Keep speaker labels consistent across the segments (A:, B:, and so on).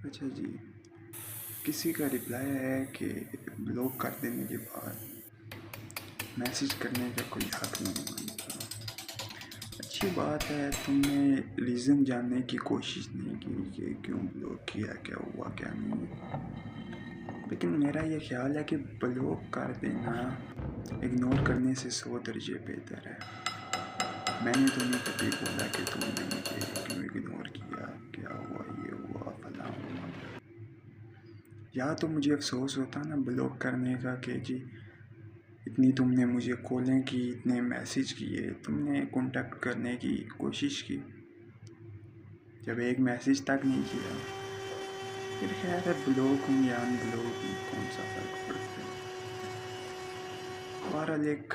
A: اچھا جی، کسی کا رپلائی ہے کہ بلاک کر دینے کے بعد میسج کرنے کا کوئی حق نہیں بنتا۔ اچھی بات ہے، تم نے ریزن جاننے کی کوشش نہیں کی کہ کیوں بلاک کیا، کیا ہوا کیا نہیں، لیکن میرا یہ خیال ہے کہ بلاک کر دینا اگنور کرنے سے 100 درجے بہتر ہے۔ میں نے تو نہیں کبھی بولا کہ تم نے مجھے کیوں اگنور کیا، کیا ہوا، یہ ہوا، فلاں ہوا۔ یا تو مجھے افسوس ہوتا نا بلاک کرنے کا کہ جی اتنی تم نے مجھے کالیں کی، اتنے میسج کیے، تم نے کانٹیکٹ کرنے کی کوشش کی، جب ایک میسج تک نہیں کیا، پھر خیر ہے بلاک ہوں یا ان بلاک ہوں، کون سا فرق پڑتا ہے۔ بہرحال ایک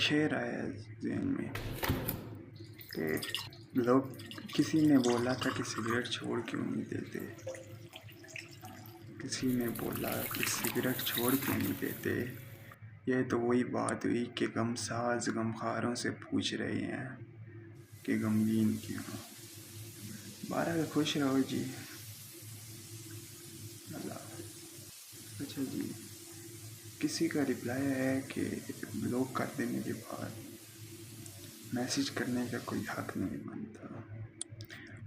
A: شعر آیا ذہن میں کہ لوگ کسی نے بولا تھا کہ سگریٹ چھوڑ کیوں نہیں دیتے، کسی نے بولا کہ سگریٹ چھوڑ کیوں نہیں دیتے، یہ تو وہی بات ہوئی کہ غم ساز غمخواروں سے پوچھ رہے ہیں کہ غمگین کیوں۔ بہرحال خوش رہو جی، اللہ حافظ۔ اچھا جی، کسی کا رپلائی ہے کہ بلاک کر دینے کے بعد میسج کرنے کا کوئی حق نہیں بنتا۔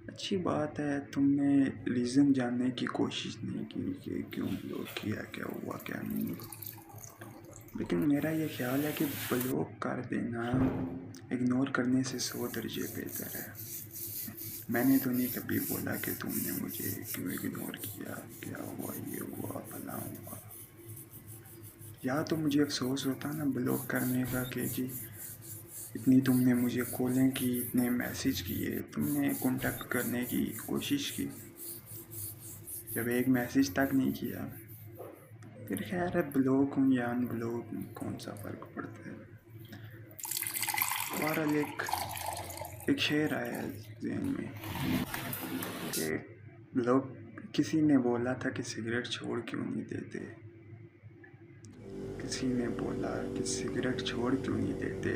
A: اچھی بات ہے، تم نے ریزن جاننے کی کوشش نہیں کی کہ کیوں بلاک کیا، کیا ہوا کیا نہیں، لیکن میرا یہ خیال ہے کہ بلاک کر دینا اگنور کرنے سے 100 درجے بہتر ہے۔ میں نے تو نہیں کبھی بولا کہ تم نے مجھے کیوں اگنور کیا، کیا ہوا، یہ ہوا، فلاں ہوا۔ یا تو مجھے افسوس ہوتا نا بلاک کرنے کا کہ جی اتنی تم نے مجھے کالیں کی، اتنے میسج کیے، تم نے کانٹیکٹ کرنے کی کوشش کی، جب ایک میسج تک نہیں کیا، پھر خیر ہے بلاک ہوں یا ان بلاک ہوں، کون سا فرق پڑتا ہے۔ بہرحال ایک شعر آیا ذہن میں کہ لوگ کسی نے بولا تھا کہ سگریٹ چھوڑ کیوں نہیں دیتے، کسی نے بولا کہ سگریٹ چھوڑ کیوں نہیں دیتے،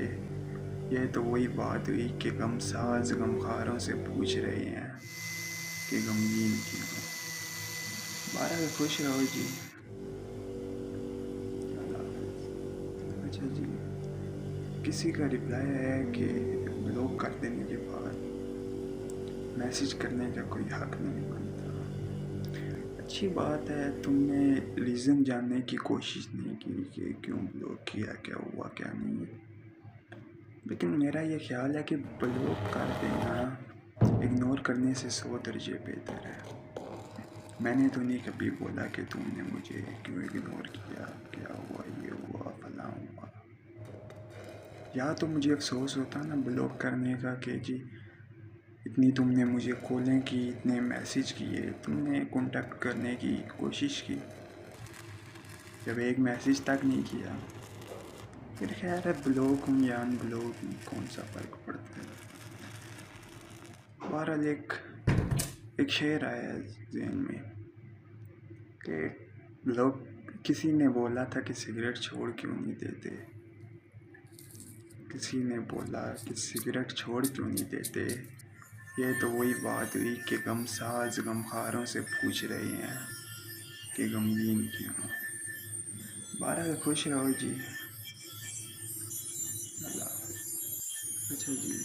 A: یہ تو وہی بات ہوئی کہ غم ساز غمخواروں سے پوچھ رہے ہیں کہ غمگین کیوں۔ بہرحال خوش رہو جی، اللہ حافظ۔ اچھا جی، کسی کا رپلائی ہے کہ بلاک کر دینے کے بعد میسج کرنے کا کوئی حق نہیں بنتا۔ اچھی بات ہے، تم نے ریزن جاننے کی کوشش نہیں کی کہ کیوں بلاک کیا، کیا ہوا کیا نہیں، لیکن میرا یہ خیال ہے کہ بلاک کر دینا اگنور کرنے سے 100 درجے بہتر ہے۔ میں نے تو نہیں کبھی بولا کہ تم نے مجھے کیوں اگنور کیا، کیا ہوا، یہ ہوا، فلاں ہوا۔ یا تو مجھے افسوس ہوتا نا بلاک کرنے کا کہ جی اتنی تم نے مجھے کالیں کی، اتنے میسج کیے، تم نے کانٹیکٹ کرنے کی کوشش کی، جب ایک میسج تک نہیں کیا، پھر خیر ہے بلاک ہوں یا ان بلاک ہوں، کون سا فرق پڑتا ہے۔ بہرحال ایک شعر آیا ذہن میں کہ لوگ کسی نے بولا تھا کہ سگریٹ چھوڑ کیوں نہیں دیتے، کسی نے بولا کہ سگریٹ چھوڑ کیوں نہیں دیتے، یہ تو وہی بات ہوئی کہ غم ساز غمخواروں سے پوچھ رہے ہیں کہ غمگین کیوں۔ بہرحال خوش رہو جی، اللہ حافظ۔ اچھا جی،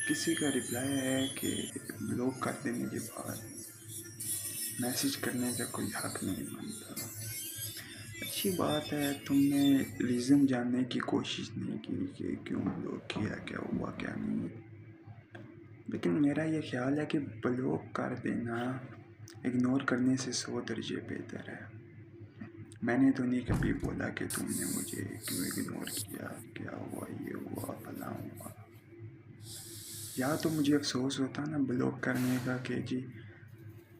A: کسی کا رپلائی ہے کہ بلاک کر دینے کے بعد میسج کرنے کا کوئی حق نہیں بنتا۔ اچھی بات ہے، تم نے ریزن جاننے کی کوشش نہیں کی کہ کیوں بلاک کیا، کیا ہوا کیا نہیں، لیکن میرا یہ خیال ہے کہ بلاک کر دینا اگنور کرنے سے 100 درجے بہتر ہے۔ میں نے تو نہیں کبھی بولا کہ تم نے مجھے کیوں اگنور کیا، کیا ہوا، یہ ہوا، فلاں ہوا۔ یا تو مجھے افسوس ہوتا نا بلاک کرنے کا کہ جی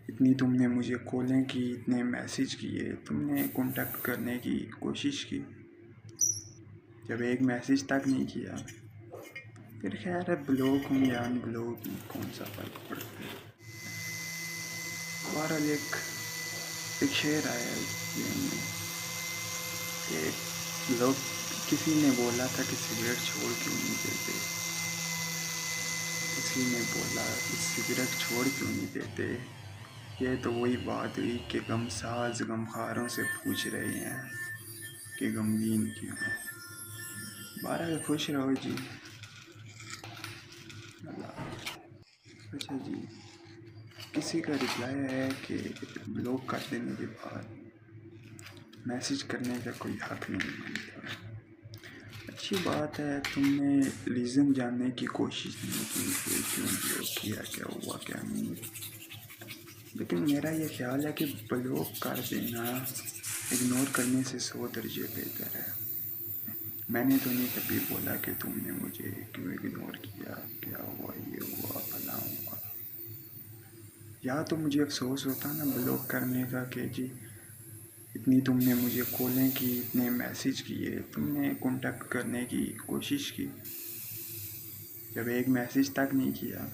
A: اتنی تم نے مجھے کالیں کی، اتنے میسج کیے، تم نے کانٹیکٹ کرنے کی کوشش کی، جب ایک میسج تک نہیں کیا، پھر خیر ہے بلاک ہوں یا ان بلاک ہوں، کون سا فرق پڑتا ہے۔ بہرحال ایک شعر آیا ذہن میں کہ لوگ کسی نے بولا تھا کہ سگریٹ چھوڑ کیوں نہیں دیتے، کسی نے بولا کہ سگریٹ چھوڑ کیوں نہیں دیتے، یہ تو وہی بات ہوئی کہ غم ساز غمخواروں سے پوچھ رہے ہیں کہ غمگین کیوں ہو۔ بہرحال خوش رہو جی۔ اللہ اچھا جی، کسی کا رپلائی ہے کہ بلاک کر دینے کے بعد میسیج کرنے کا کوئی حق نہیں بنتا۔ اچھی بات ہے، تم نے ریزن جاننے کی کوشش نہیں کی کہ کیوں بلاک کیا، کیا ہوا کیا نہیں، لیکن میرا یہ خیال ہے کہ بلاک کر دینا اگنور کرنے سے 100 درجے بہتر ہے۔ میں نے تو نہیں کبھی بولا کہ تم نے مجھے کیوں اگنور کیا، کیا ہوا، یہ ہوا فلاں ہوا۔ یا تو مجھے افسوس ہوتا نا بلاک کرنے کا کہ جی اتنی تم نے مجھے کالیں کی، اتنے میسیج کیے، تم نے کانٹیکٹ کرنے کی کوشش کی، جب ایک میسیج تک نہیں کیا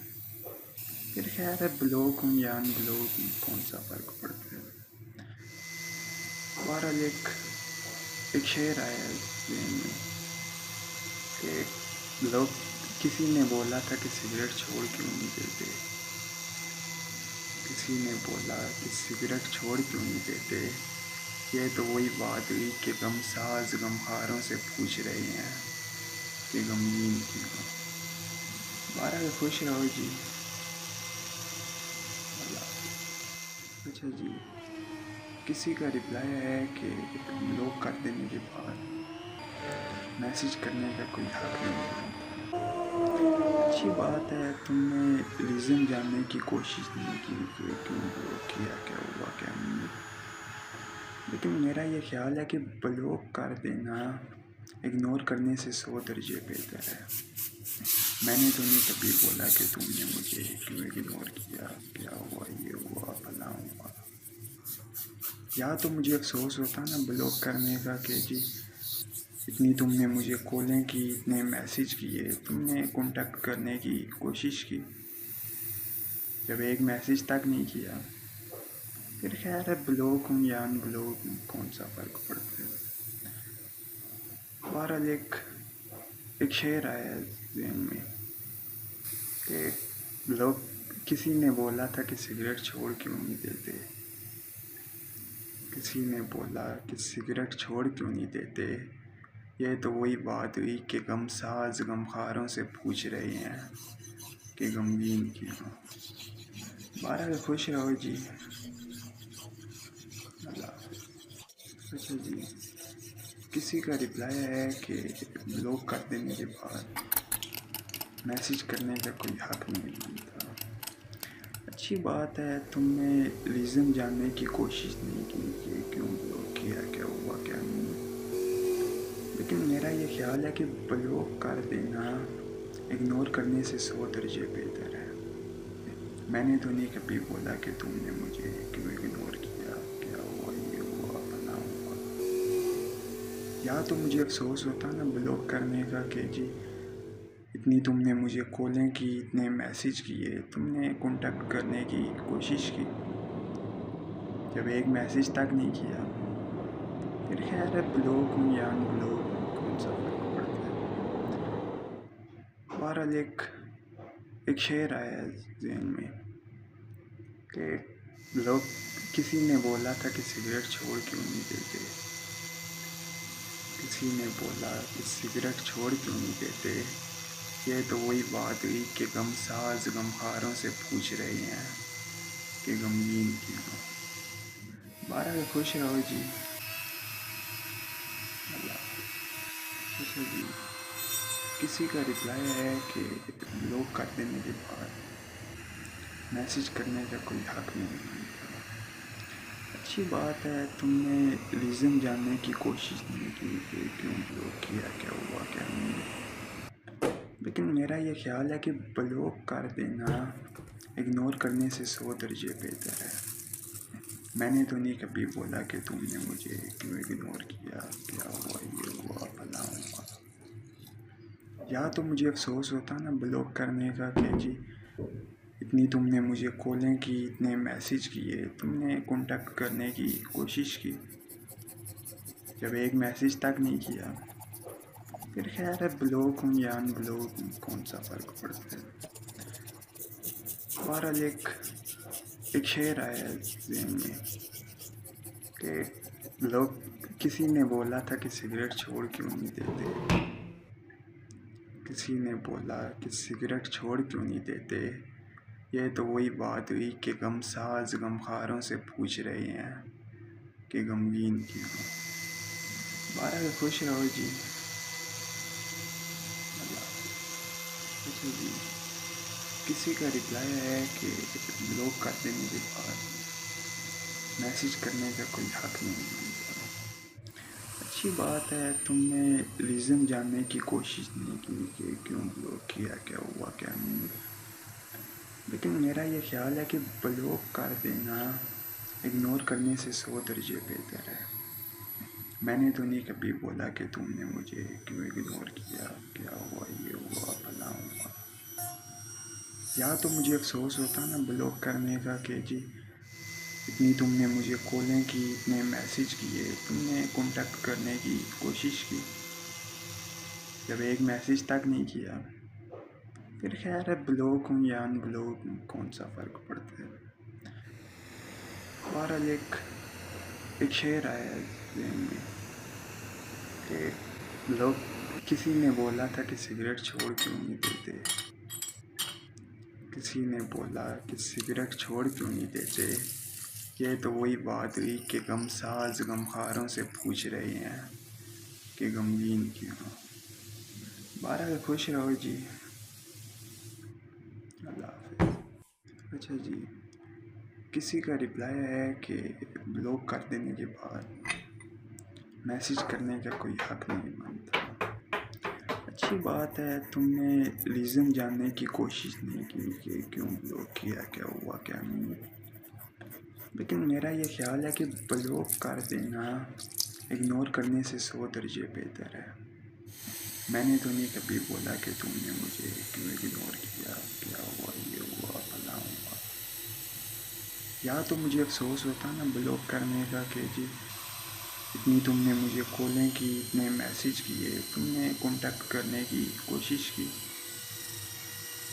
A: پھر خیر ہے، بلاک ہوں یا ان بلاک ہوں کون سا فرق پڑتا ہے۔ بہرحال ایک شعر آیا ذہن میں کہ لوگ کسی نے بولا تھا کہ سگریٹ چھوڑ کیوں نہیں دیتے، کسی نے بولا کہ سگریٹ چھوڑ کیوں نہیں دیتے، یہ تو وہی بات ہوئی کہ غم ساز غمخواروں سے پوچھ رہے ہیں کہ غمگین کیوں ہو۔ بہرحال خوش رہو جی۔ اللہ اچھا جی، کسی کا رپلائی ہے کہ بلاک کر دینے کے بعد میسیج کرنے کا کوئی حق نہیں بنتا۔ اچھی بات ہے، تم نے ریزن جاننے کی کوشش نہیں کی کہ کیوں بلاک کیا، کیا ہوا کیا نہیں، لیکن میرا یہ خیال ہے کہ بلاک کر دینا اگنور کرنے سے 100 درجے بہتر ہے۔ میں نے تو نہیں کبھی بولا کہ تم نے مجھے کیوں اگنور کیا، کیا ہوا، یہ ہوا فلاں ہوا۔ یا تو مجھے افسوس ہوتا نا بلاک کرنے کا کہ جی اتنی تم نے مجھے کالیں کی، اتنے میسیج کیے، تم نے کانٹیکٹ کرنے کی کوشش کی، جب ایک میسیج تک نہیں کیا پھر خیر ہے، بلاک ہوں یا ان بلاک ہوں کون سا فرق پڑتا ہے۔ بہرحال ایک شعر آیا ذہن میں کہ لوگ کسی نے بولا تھا کہ سگریٹ چھوڑ کیوں نہیں دیتے، کسی نے بولا کہ سگریٹ چھوڑ کیوں نہیں دیتے، یہ تو وہی بات ہوئی کہ غم ساز غمخواروں سے پوچھ رہے ہیں کہ غمگین کیوں ہو۔ بہرحال خوش رہو جی۔ اللہ اچھا جی، کسی کا رپلائی ہے کہ بلاک کر دینے کے بعد میسیج کرنے کا کوئی حق نہیں بنتا۔ اچھی بات ہے، تم نے ریزن جاننے کی کوشش نہیں کی کہ کیوں بلاک کیا، کیا ہوا کیا نہیں، لیکن میرا یہ خیال ہے کہ بلاک کر دینا اگنور کرنے سے 100 درجے بہتر ہے۔ میں نے تو نہیں کبھی بولا کہ تم نے مجھے کیوں اگنور کیا، کیا ہوا، یہ ہوا فلاں ہوا۔ یا تو مجھے افسوس ہوتا نا بلاک کرنے کا کہ جی اتنی تم نے مجھے کالیں کی، اتنے میسیج کیے، تم نے کانٹیکٹ کرنے کی کوشش کی، جب ایک میسیج تک نہیں کیا پھر خیر ہے، بلاک ہوں یا ان بلاک ہوں کون سا فرق پڑتا ہے۔ بہرحال ایک شعر آیا ذہن میں کہ لوگ کسی نے بولا تھا کہ سگریٹ چھوڑ کیوں نہیں دیتے، کسی نے بولا کہ سگریٹ چھوڑ کیوں نہیں دیتے، یہ تو وہی بات ہوئی کہ غم ساز غمخواروں سے پوچھ رہے ہیں کہ غمگین کیوں ہو۔ بہرحال خوش رہو جی۔ اللہ اچھا جی، کسی کا رپلائی ہے کہ بلاک کر دینے کے بعد میسیج کرنے کا کوئی حق نہیں بنتا۔ اچھی بات ہے، تم نے ریزن جاننے کی کوشش نہیں کی کہ کیوں بلاک کیا، کیا ہوا کیا نہیں، لیکن میرا یہ خیال ہے کہ بلاک کر دینا اگنور کرنے سے 100 درجے بہتر ہے۔ میں نے تو نہیں کبھی بولا کہ تم نے مجھے کیوں اگنور کیا، کیا ہوا، یہ ہوا فلاں ہوا۔ یا تو مجھے افسوس ہوتا نا بلاک کرنے کا کہ جی اتنی تم نے مجھے کالیں کی، اتنے میسیج کیے، تم نے کانٹیکٹ کرنے کی کوشش کی، جب ایک میسیج تک نہیں کیا پھر خیر ہے، بلاک ہوں یا ان بلاک ہوں کون سا فرق پڑتا ہے۔ بہرحال ایک شعر آیا ذہن میں کہ لوگ کسی نے بولا تھا کہ سگریٹ چھوڑ کیوں نہیں دیتے، کسی نے بولا کہ سگریٹ چھوڑ کیوں نہیں دیتے، یہ تو وہی بات ہوئی کہ غم ساز غمخواروں سے پوچھ رہے ہیں کہ غمگین کیوں ہو۔ بارہ خوش رہو جی، اللہ حافظ۔ اچھا جی، کسی کا رپلائی ہے کہ لوگ کرتے مجھے بات، میسیج کرنے کا کوئی حق نہیں مانتا۔ اچھی بات ہے، تم نے ریزن جاننے کی کوشش نہیں کی کہ کیوں بلاک کیا، کیا ہوا کیا نہیں، لیکن میرا یہ خیال ہے کہ بلاک کر دینا اگنور کرنے سے 100 درجے بہتر ہے۔ میں نے تو نہیں کبھی بولا کہ تم نے مجھے کیوں اگنور کیا، کیا ہوا، یہ ہوا فلاں ہوا۔ یا تو مجھے افسوس ہوتا نا بلاک کرنے کا کہ جی اتنی تم نے مجھے کالیں کی، اتنے میسیج کیے، تم نے کانٹیکٹ کرنے کی کوشش کی، جب ایک میسیج تک نہیں کیا پھر خیر ہے، بلاک ہوں یا ان بلاک ہوں کون سا فرق پڑتا ہے۔ بہرحال ایک شعر آیا ذہن میں کہ لوگ کسی نے بولا تھا کہ سگریٹ چھوڑ کیوں نہیں دیتے، کسی نے بولا کہ سگریٹ چھوڑ کیوں نہیں دیتے، یہ تو وہی بات ہوئی کہ غم ساز غمخواروں سے پوچھ رہے ہیں کہ غمگین کیوں ہو۔ بہرحال خوش رہو جی، اللہ حافظ۔ اچھا جی، کسی کا رپلائی ہے کہ بلاک کر دینے کے بعد میسیج کرنے کا کوئی حق نہیں بنتا۔ اچھی بات ہے، تم نے ریزن جاننے کی کوشش نہیں کی کہ کیوں بلاک کیا، کیا ہوا کیا نہیں، لیکن میرا یہ خیال ہے کہ بلاک کر دینا اگنور کرنے سے 100 درجے بہتر ہے۔ میں نے تو نہیں کبھی بولا کہ تم نے مجھے کیوں اگنور کیا، کیا ہوا، یہ ہوا فلاں ہوا۔ یا تو مجھے افسوس ہوتا نا بلاک کرنے کا کہ جی اتنی تم نے مجھے کالیں کی، اتنے میسیج کیے، تم نے کانٹیکٹ کرنے کی کوشش کی،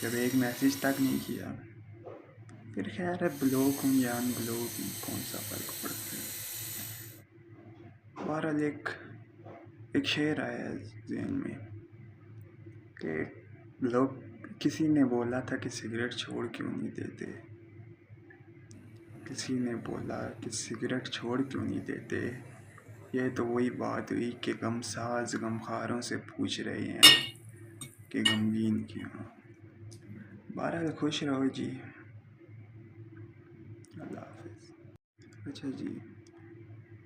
A: جب ایک میسیج تک نہیں کیا پھر خیر ہے، بلاک ہوں یا ان بلاک ہوں کون سا فرق پڑتا ہے۔ بہرحال ایک شعر آیا ذہن میں کہ لوگ کسی نے بولا تھا کہ سگریٹ چھوڑ کیوں نہیں دیتے، کسی نے بولا کہ سگریٹ چھوڑ کیوں نہیں دیتے، یہ تو وہی بات ہوئی کہ غم ساز غمخواروں سے پوچھ رہے ہیں کہ غمگین کیوں ہو۔ بہرحال خوش رہو جی، اللہ حافظ۔ اچھا جی،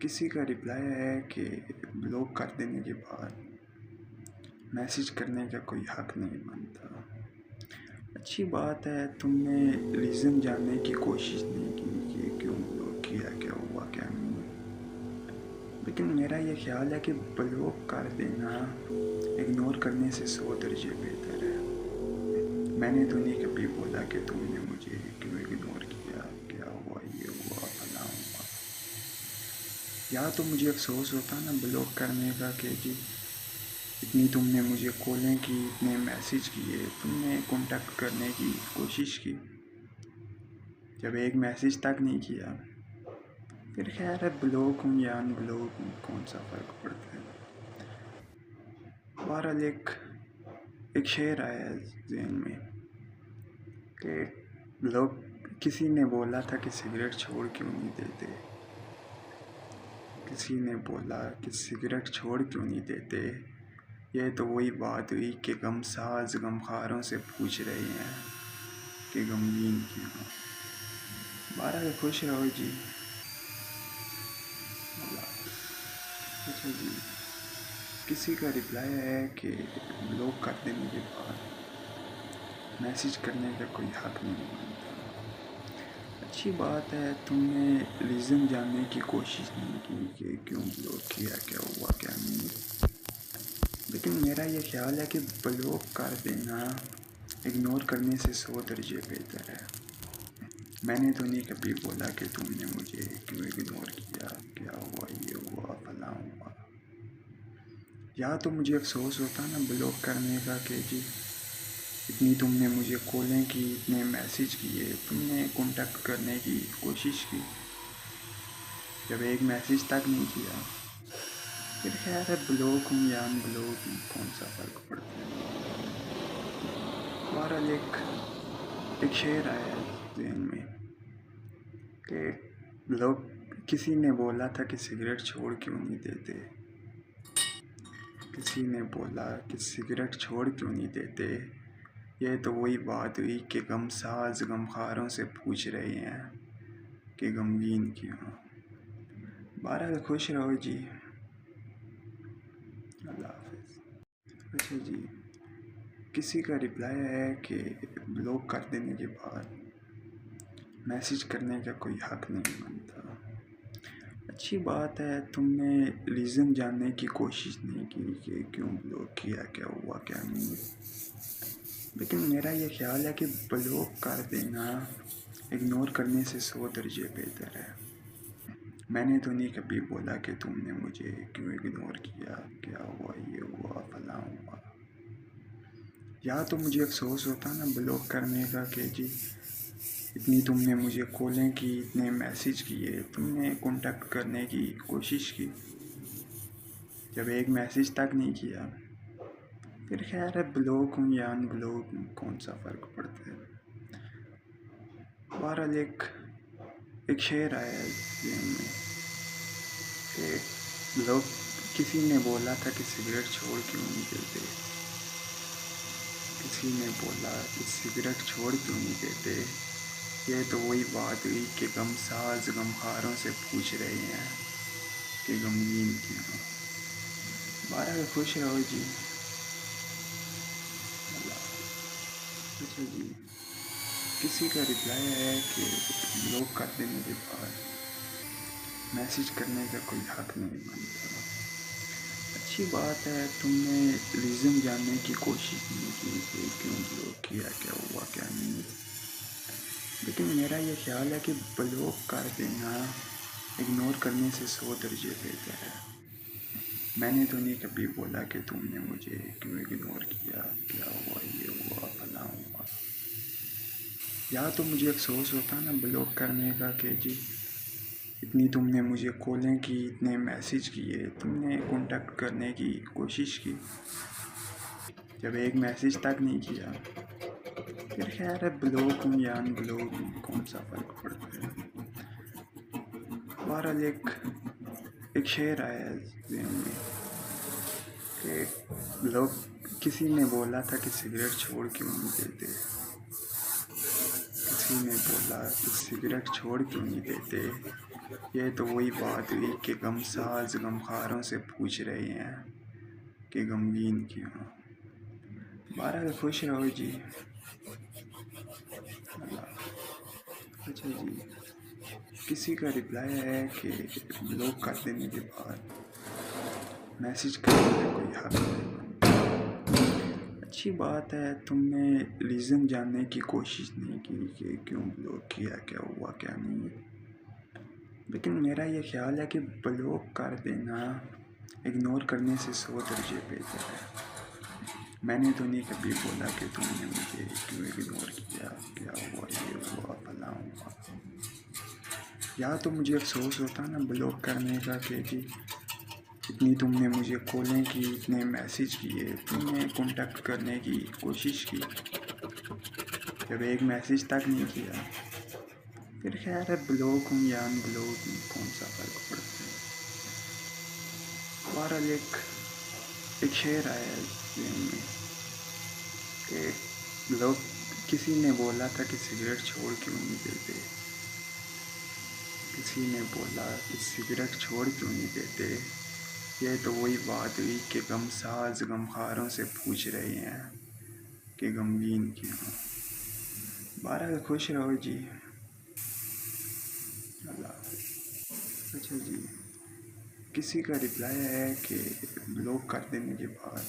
A: کسی کا رپلائی ہے کہ بلاک کر دینے کے بعد میسیج کرنے کا کوئی حق نہیں بنتا۔ اچھی بات ہے، تم نے ریزن جاننے کی کوشش نہیں کی کہ کیوں بلاک کیا، کیا ہوا کیا نہیں، لیکن میرا یہ خیال ہے کہ بلاک کر دینا اگنور کرنے سے 100 درجے بہتر ہے۔ میں نے تو نہیں کبھی بولا کہ تم نے مجھے کیوں اگنور کیا، کیا ہوا، یہ ہوا فلاں ہوا۔ یا تو مجھے افسوس ہوتا نا بلاک کرنے کا کہ جی اتنی تم نے مجھے کالیں کی، اتنے میسیج کیے، تم نے کانٹیکٹ کرنے کی کوشش کی، جب ایک میسیج تک نہیں کیا پھر خیر ہے، بلاک ہوں یا ان بلاک ہوں کون سا فرق پڑتا ہے۔ بہرحال ایک شعر آیا ذہن میں کہ لوگ کسی نے بولا تھا کہ سگریٹ چھوڑ کیوں نہیں دیتے، کسی نے بولا کہ سگریٹ چھوڑ کیوں نہیں دیتے، یہ تو وہی بات ہوئی کہ غم ساز غمخواروں سے پوچھ رہے ہیں کہ غمگین کیوں ہو۔ بہرحال خوش رہو جی، اللہ حافظ۔ اچھا جی، کسی کا رپلائی ہے کہ بلاک کر دینے کے بعد میسیج کرنے کا کوئی حق نہیں بنتا۔ اچھی بات ہے، تم نے ریزن جاننے کی کوشش نہیں کی کہ کیوں بلاک کیا، کیا ہوا کیا نہیں، لیکن میرا یہ خیال ہے کہ بلاک کر دینا اگنور کرنے سے 100 درجے بہتر ہے۔ میں نے تو نہیں کبھی بولا کہ تم نے مجھے کیوں اگنور کیا، کیا ہوا، یہ ہوا فلاں ہوا۔ یا تو مجھے افسوس ہوتا نا بلاک کرنے کا کہ جی اتنی تم نے مجھے کالیں کی، اتنے میسیج کیے، تم نے کانٹیکٹ کرنے کی کوشش کی، جب ایک میسیج تک نہیں کیا پھر خیر ہے، بلاک ہوں یا ان بلاک ہوں، کون سا فرق پڑتا ہے؟ بہرحال ایک شعر آیا ذہن میں کہ لوگ، کسی نے بولا تھا کہ سگریٹ چھوڑ کیوں نہیں دیتے، کسی نے بولا کہ سگریٹ چھوڑ کیوں نہیں دیتے، یہ تو وہی بات ہوئی کہ غم ساز غمخواروں سے پوچھ رہے ہیں کہ غمگین کیوں۔ بہرحال خوش رہو جی، اللہ حافظ۔ اچھا جی، کسی کا ریپلائی ہے کہ بلاک کر دینے کے بعد میسیج کرنے کا کوئی حق نہیں بنتا۔ اچھی بات ہے، تم نے ریزن جاننے کی کوشش نہیں کی کہ کیوں بلاک کیا، کیا ہوا کیا نہیں، لیکن میرا یہ خیال ہے کہ بلاک کر دینا اگنور کرنے سے 100 درجے بہتر ہے۔ میں نے تو نہیں کبھی بولا کہ تم نے مجھے کیوں اگنور کیا، کیا ہوا، یہ ہوا، فلاں ہوا۔ یا تو مجھے افسوس ہوتا نا بلاک کرنے کا کہ جی اتنی تم نے مجھے کالیں کی، اتنے میسیج کیے، تم نے کانٹیکٹ کرنے کی کوشش کی، جب ایک میسیج تک نہیں کیا پھر خیر ہے، بلاک ہوں یا ان بلاک ہوں، کون سا فرق پڑتا ہے؟ بہرحال ایک شعر آیا ذہن میں کہ لوگ، کسی نے بولا تھا کہ سگریٹ چھوڑ کیوں نہیں دیتے، کسی نے بولا کہ سگریٹ چھوڑ کیوں نہیں دیتے، یہ تو وہی بات ہوئی کہ غم ساز غمخواروں سے پوچھ رہے ہیں کہ غمگین کیوں۔ بہرحال خوش رہو جی، اللہ حافظ۔ اچھا جی، کسی کا ریپلائی ہے کہ بلاک کر دینے کے بعد میسیج کرنے کا کوئی حق نہیں بنتا۔ اچھی بات ہے، تم نے ریزن جاننے کی کوشش نہیں کی کہ کیوں بلاک کیا، کیا ہوا کیا نہیں، لیکن میرا یہ خیال ہے کہ بلاک کر دینا اگنور کرنے سے 100 درجے بہتر ہے۔ میں نے تو نہیں کبھی بولا کہ تم نے مجھے کیوں اگنور کیا، کیا ہوا، یہ ہوا، فلاں ہوا۔ یا تو مجھے افسوس ہوتا نا بلاک کرنے کا کہ جی اتنی تم نے مجھے کالیں کی، اتنے میسیج کیے، تم نے کانٹیکٹ کرنے کی کوشش کی، جب ایک میسیج تک نہیں کیا پھر خیر ہے، بلاک ہوں یا ان بلاک ہوں، کون سا فرق پڑتا ہے؟ بہرحال ایک شعر آیا ذہن میں کہ لوگ، کسی نے بولا تھا کہ سگریٹ چھوڑ کیوں نہیں دیتے، کسی نے بولا کہ سگریٹ چھوڑ کیوں نہیں دیتے، یہ تو وہی بات ہوئی کہ غم ساز غمخواروں سے پوچھ رہے ہیں کہ غمگین کیوں۔ بہرحال خوش رہو جی، اللہ حافظ۔ اچھا جی، کسی کا ریپلائی ہے کہ بلاک کر دینے کے بعد میسیج کرنے کا کوئی حق نہیں بنتا۔ اچھی بات ہے، تم نے ریزن جاننے کی کوشش نہیں کی کہ کیوں بلاک کیا، کیا ہوا کیا نہیں، لیکن میرا یہ خیال ہے کہ بلاک کر دینا اگنور کرنے سے 100 درجے بہتر ہے۔ میں نے تو نہیں کبھی بولا کہ تم نے مجھے کیوں اگنور کیا، کیا ہوا، یہ ہوا، فلاں ہوا۔ یا تو مجھے افسوس ہوتا نا بلاک کرنے کا کہ جی اتنی تم نے مجھے کالیں کی، اتنے میسیج کیے، تم نے کانٹیکٹ کرنے کی کوشش کی، جب ایک میسیج تک نہیں کیا پھر خیر ہے، بلاک ہوں یا ان بلاک ہوں، کون سا فرق پڑتا ہے؟ بہرحال ایک شعر آیا ذہن میں کہ لوگ، کسی نے بولا تھا کہ سگریٹ چھوڑ کیوں نہیں دیتے، کسی نے بولا کہ سگریٹ چھوڑ کیوں نہیں دیتے، یہ تو وہی بات ہوئی کہ غم ساز غمخواروں سے پوچھ رہے ہیں کہ غمگین کیوں۔ بہرحال خوش رہو جی، اللہ حافظ۔ اچھا جی، کسی کا ریپلائی ہے کہ بلاک کر دینے کے بعد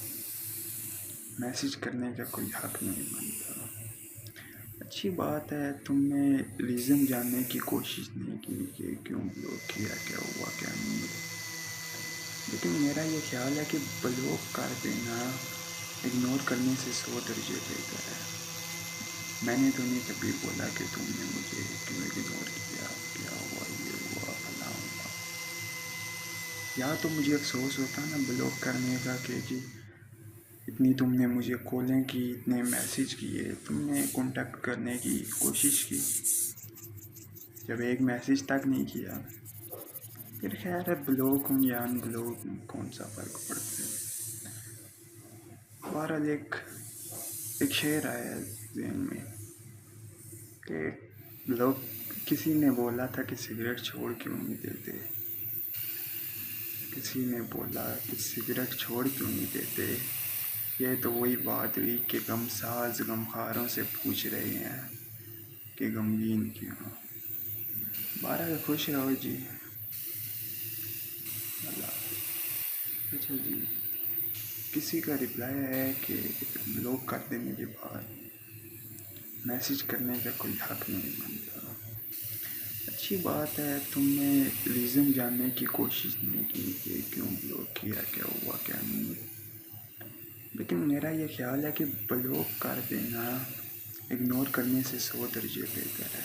A: میسیج کرنے کا کوئی حق نہیں بنتا۔ اچھی بات ہے، تم نے ریزن جاننے کی کوشش نہیں کی کہ کیوں بلاک کیا، کیا ہوا کیا نہیں، لیکن میرا یہ خیال ہے کہ بلاک کر دینا اگنور کرنے سے 100 درجے بہتر ہے۔ میں نے تو نہیں کبھی بولا کہ تم نے مجھے کیوں اگنور کیا، کیا ہوا، یہ ہوا، فلاں ہوا. یا تو مجھے افسوس ہوتا نا بلاک کرنے کا کہ جی اتنی تم نے مجھے کالیں کی، اتنے میسیج کیے، تم نے کانٹیکٹ کرنے کی کوشش کی، جب ایک میسیج تک نہیں کیا پھر خیر ہے بلاک ہوں یا ان بلاک ہوں کون سا فرق پڑتا ہے. بہرحال ایک شعر آیا ذہن میں کہ لوگ کسی نے بولا تھا کہ سگریٹ چھوڑ کیوں نہیں دیتے، کسی نے بولا کہ سگریٹ چھوڑ کیوں نہیں دیتے. یہ تو وہی بات ہوئی کہ غم ساز غمخواروں سے پوچھ رہے ہیں کہ غمگین کیوں. بہرحال خوش رہو جی. اللہ حافظ. اچھا جی، کسی کا رپلائی ہے کہ بلاک کر دینے کے بعد میسیج کرنے کا کوئی حق نہیں بنتا. اچھی بات ہے، تم نے ریزن جاننے کی کوشش نہیں کی کہ کیوں بلاک کیا، کیا ہوا کیا نہیں. لیکن میرا یہ خیال ہے کہ بلاک کر دینا اگنور کرنے سے 100 درجے بہتر ہے.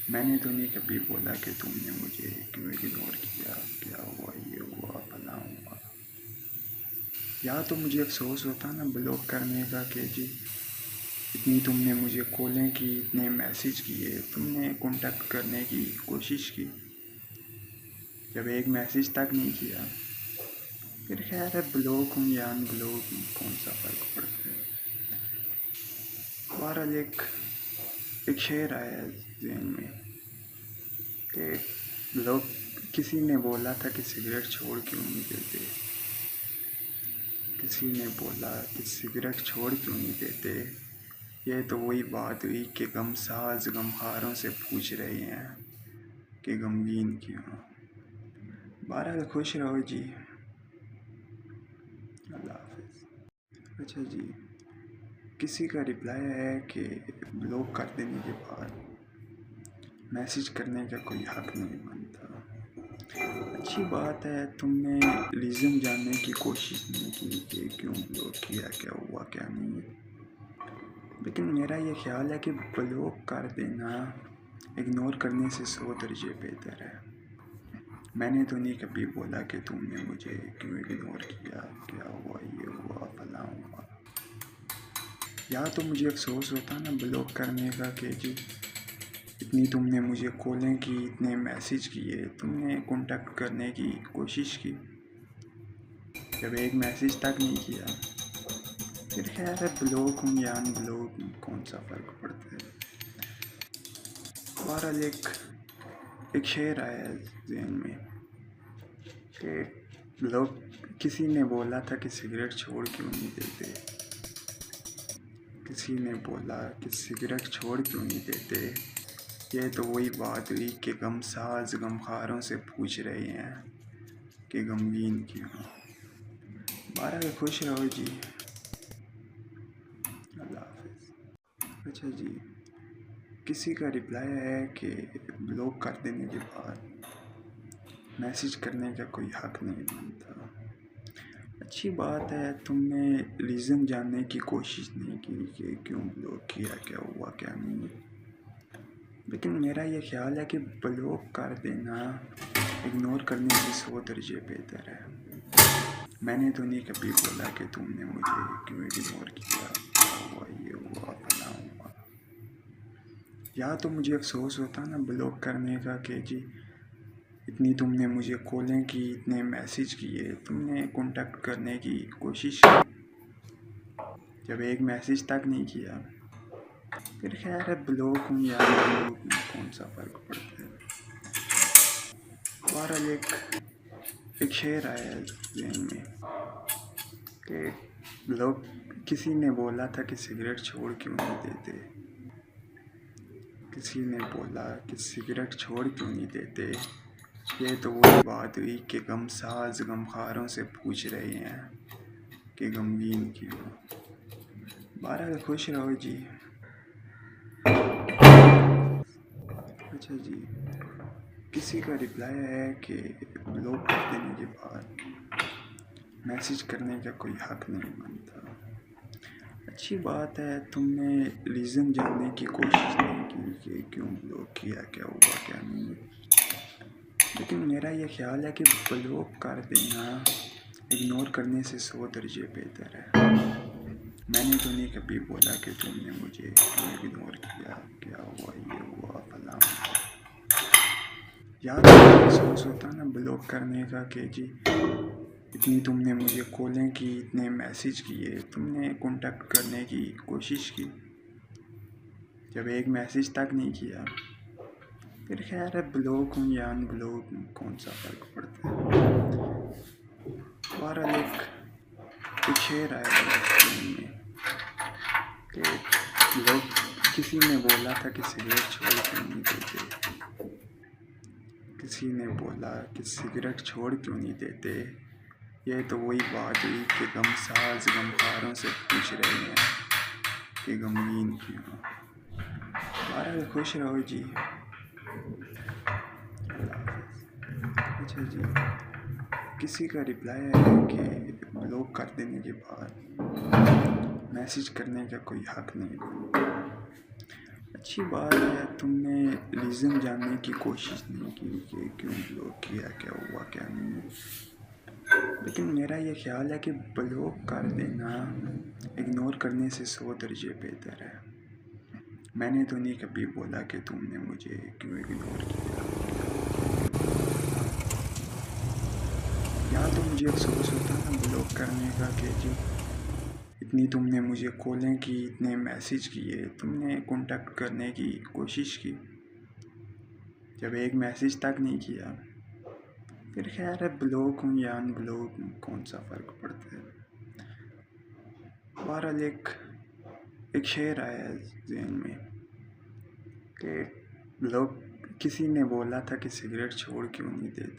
A: میں نے تو نہیں کبھی بولا کہ تم نے مجھے کیوں اگنور کیا، کیا ہوا، یہ ہوا، فلاں ہوا. یا تو مجھے افسوس ہوتا نا بلاک کرنے کا کہ جی اتنی تم نے مجھے کالیں کی، اتنے میسیج کیے، تم نے کانٹیکٹ کرنے کی کوشش کی، جب ایک میسیج تک نہیں کیا پھر خیر ہے بلاک ہوں یا ان بلاک ہوں کون سا فرق پڑتا ہے. بہرحال ایک شعر آیا ذہن میں کہ لوگ کسی نے بولا تھا کہ سگریٹ چھوڑ کیوں نہیں دیتے، کسی نے بولا کہ سگریٹ چھوڑ کیوں نہیں دیتے. یہ تو وہی بات ہوئی کہ غم ساز غمخواروں سے پوچھ رہے ہیں کہ غمگین کیوں. بہرحال خوش رہو جی. اللہ حافظ. اچھا جی، کسی کا رپلائی ہے کہ بلاک کر دینے کے بعد میسیج کرنے کا کوئی حق نہیں بنتا. اچھی بات ہے، تم نے ریزن جاننے کی کوشش نہیں کی کہ کیوں بلاک کیا، کیا ہوا کیا نہیں. لیکن میرا یہ خیال ہے کہ بلاک کر دینا اگنور کرنے سے 100 درجے بہتر ہے. میں نے تو نہیں کبھی بولا کہ تم نے مجھے کیوں اگنور کیا، کیا ہوا، یہ ہوا، فلاں ہوا. یا تو مجھے افسوس ہوتا نا بلاک کرنے کا کہ جی اتنی تم نے مجھے کالیں کی، اتنے میسیج کیے، تم نے کانٹیکٹ کرنے کی کوشش کی، جب ایک میسیج تک نہیں کیا پھر خیر ہے بلاک ہوں یا ان بلاک ہوں کون سا فرق پڑتا ہے. بہرحال ایک شعر آیا ذہن میں کہ لوگ کسی نے بولا تھا کہ سگریٹ چھوڑ کیوں نہیں دیتے، کسی نے بولا کہ سگریٹ چھوڑ کیوں نہیں دیتے. یہ تو وہی بات ہوئی کہ غم ساز غمخواروں سے پوچھ رہے ہیں کہ غمگین کیوں. بہرحال خوش رہو جی. اللہ حافظ. اچھا جی، کسی کا رپلائی ہے کہ بلاک کر دینے کے بعد میسیج کرنے کا کوئی حق نہیں بنتا. اچھی بات ہے، تم نے ریزن جاننے کی کوشش نہیں کی کہ کیوں بلاک کیا، کیا ہوا کیا نہیں. لیکن میرا یہ خیال ہے کہ بلاک کر دینا اگنور کرنے سے 100 درجے بہتر ہے. میں نے تو نہیں کبھی بولا کہ تم نے مجھے کیوں اگنور کیا، کیا ہوا، یہ ہوا، فلاں ہوا. یا تو مجھے افسوس ہوتا نا بلاک کرنے کا کہ جی اتنی تم نے مجھے کالیں کی، اتنے میسیج کیے، تم نے کانٹیکٹ کرنے کی کوشش کی، جب ایک میسیج تک نہیں کیا پھر خیر ہے بلاک ہوں یا بلاک ہوں کون سا فرق پڑتا ہے. بہرحال ایک شعر آیا ذہن میں کہ لوگ کسی نے بولا تھا کہ سگریٹ چھوڑ کیوں نہیں دیتے، کسی نے بولا کہ سگریٹ چھوڑ کیوں نہیں دیتے. یہ تو وہی بات ہوئی کہ غم ساز غمخواروں سے پوچھ رہے ہیں کہ غمگین کیوں. بہرحال خوش رہو جی. اچھا جی، کسی کا رپلائی ہے کہ بلاک کر دینے کے بعد میسیج کرنے کا کوئی حق نہیں بنتا. اچھی بات ہے، تم نے ریزن جاننے کی کوشش نہیں کی کہ کیوں بلاک کیا، کیا ہوا کیا نہیں، لیکن میرا یہ خیال ہے کہ بلاک کر دینا اگنور کرنے سے 100 درجے بہتر ہے۔ میں نے تو نہیں کبھی بولا کہ تم نے مجھے کیوں اگنور کیا، کیا ہوا، یہ ہوا فلاں۔ یا تو مجھے افسوس ہوتا نا بلاک کرنے کا کہ جی اتنی تم نے مجھے کالیں کی، اتنے میسیج کیے، تم نے کانٹیکٹ کرنے کی کوشش کی، جب ایک میسیج تک نہیں کیا پھر خیر ہے، بلاک ہوں یا ان بلاک ہوں کون سا فرق پڑتا ہے۔ بہرحال ایک شعر آیا ذہن میں کہ لوگ کسی نے بولا تھا کہ سگریٹ چھوڑ کیوں نہیں دیتے، کسی نے بولا کہ سگریٹ چھوڑ کیوں نہیں دیتے، یہ تو وہی بات ہوئی کہ غم ساز غمخواروں سے پوچھ رہے ہیں کہ غمگین کیوں۔ بہرحال خوش رہو جی، اللہ حافظ۔ اچھا جی، کسی کا رپلائی ہے کہ بلاک کر دینے کے بعد میسیج کرنے کا کوئی حق نہیں بنتا۔ اچھی بات ہے، تم نے ریزن جاننے کی کوشش نہیں کی کہ کیوں بلاک کیا، کیا ہوا کیا نہیں، لیکن میرا یہ خیال ہے کہ بلاک کر دینا اگنور کرنے سے 100 درجے بہتر ہے۔ میں نے تو نہیں کبھی بولا کہ تم نے مجھے کیوں اگنور کیا، یا تو مجھے افسوس ہوتا نا بلاک کرنے کا کہ جی اتنی تم نے مجھے کالیں کی، اتنے میسیج کیے، تم نے کانٹیکٹ کرنے کی کوشش کی، جب ایک میسیج تک نہیں کیا پھر خیر ہے، بلاک ہوں یا ان بلاک ہوں کون سا فرق پڑتا ہے۔ بہرحال ایک شعر آیا ذہن میں کہ لوگ کسی نے بولا تھا کہ سگریٹ چھوڑ کیوں نہیں دیتے۔